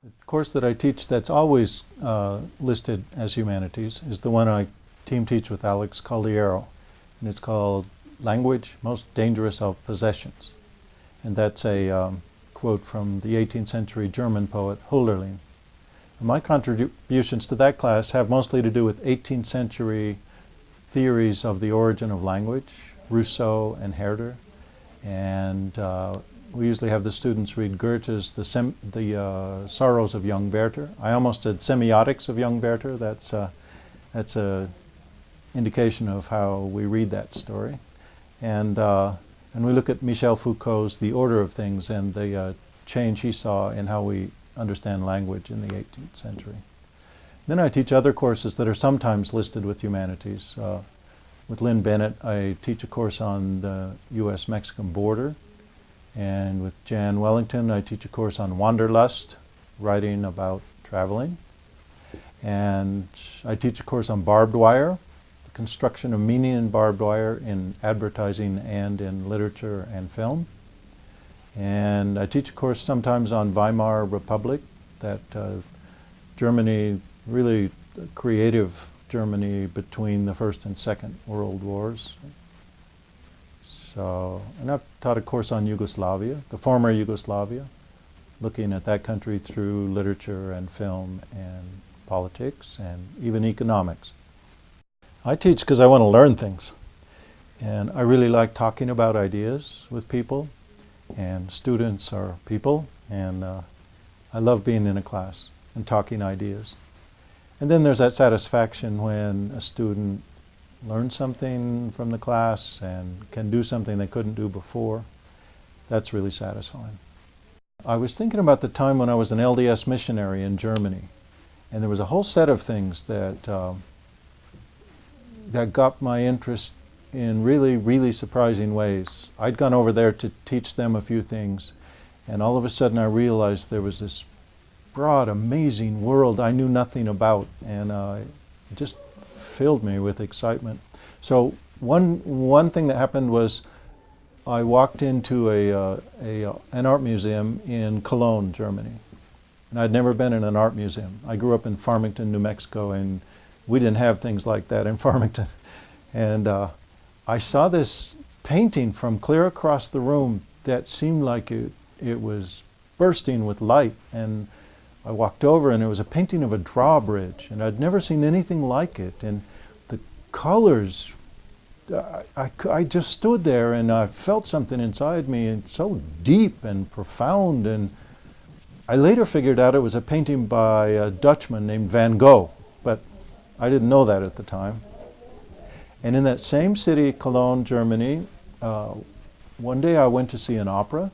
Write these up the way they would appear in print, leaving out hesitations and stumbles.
The course that I teach that's always listed as humanities is the one I team teach with Alex Caldiero, and it's called Language Most Dangerous of Possessions. And that's a quote from the 18th century German poet Hölderlin. And my contributions to that class have mostly to do with 18th century theories of the origin of language, Rousseau and Herder, and we usually have the students read Goethe's the Sorrows of Young Werther. I almost said Semiotics of Young Werther. That's a indication of how we read that story. And we look at Michel Foucault's The Order of Things and the change he saw in how we understand language in the 18th century. Then I teach other courses that are sometimes listed with humanities. With Lynn Bennett, I teach a course on the U.S.-Mexican border. And with Jan Wellington, I teach a course on wanderlust, writing about traveling. And I teach a course on barbed wire, the construction of meaning in barbed wire in advertising and in literature and film. And I teach a course sometimes on Weimar Republic, that Germany, really creative Germany between the First and Second World Wars. So, and I've taught a course on Yugoslavia, the former Yugoslavia, looking at that country through literature and film and politics and even economics. I teach because I want to learn things. And I really like talking about ideas with people, and students are people, and I love being in a class and talking ideas. And then there's that satisfaction when a student learn something from the class and can do something they couldn't do before. That's really satisfying. I was thinking about the time when I was an LDS missionary in Germany, and there was a whole set of things that that got my interest in really, really surprising ways. I'd gone over there to teach them a few things, and all of a sudden I realized there was this broad, amazing world I knew nothing about, and it just filled me with excitement. So one thing that happened was I walked into an art museum in Cologne, Germany. And I'd never been in an art museum. I grew up in Farmington, New Mexico, and we didn't have things like that in Farmington. And I saw this painting from clear across the room that seemed like it was bursting with light. And I walked over, and it was a painting of a drawbridge, and I'd never seen anything like it. And the colors, I just stood there, and I felt something inside me, and so deep and profound. And I later figured out it was a painting by a Dutchman named Van Gogh, but I didn't know that at the time. And in that same city, Cologne, Germany, one day I went to see an opera,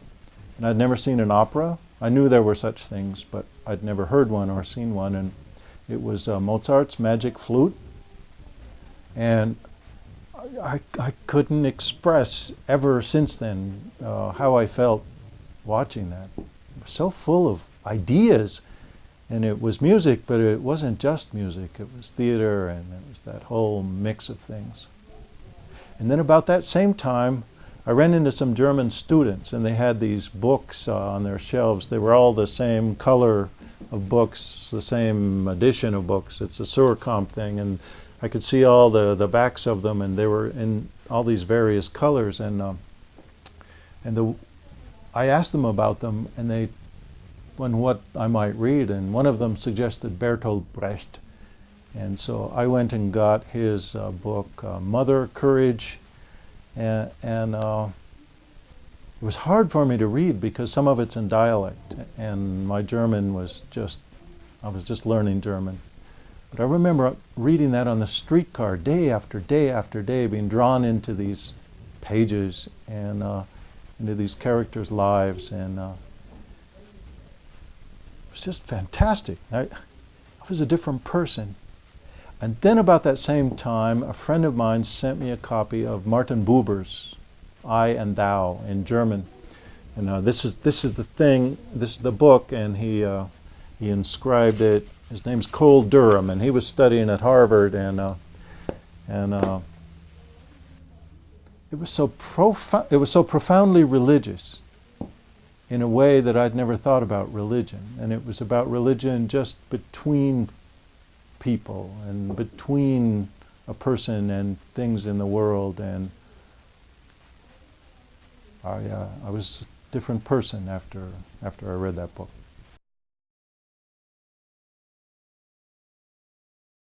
and I'd never seen an opera. I knew there were such things, but I'd never heard one or seen one, and it was Mozart's Magic Flute. And I couldn't express ever since then how I felt watching that. It was so full of ideas, and it was music, but it wasn't just music. It was theater, and it was that whole mix of things. And then about that same time, I ran into some German students, and they had these books on their shelves. They were all the same color of books, the same edition of books. It's a Surkamp thing, and I could see all the backs of them, and they were in all these various colors. And I asked them about them, and what I might read, and one of them suggested Bertolt Brecht. And so I went and got his book, Mother, Courage, and it was hard for me to read because some of it's in dialect, and my German was I was just learning German. But I remember reading that on the streetcar day after day after day, being drawn into these pages and into these characters' lives, and it was just fantastic. I was a different person. And then about that same time, a friend of mine sent me a copy of Martin Buber's I and Thou in German. And this is the thing, this is the book, and he inscribed it. His name's Cole Durham, and he was studying at Harvard, and it was so profoundly religious. in a way that I'd never thought about religion. And it was about religion just between people and between a person and things in the world. And I was a different person after I read that book.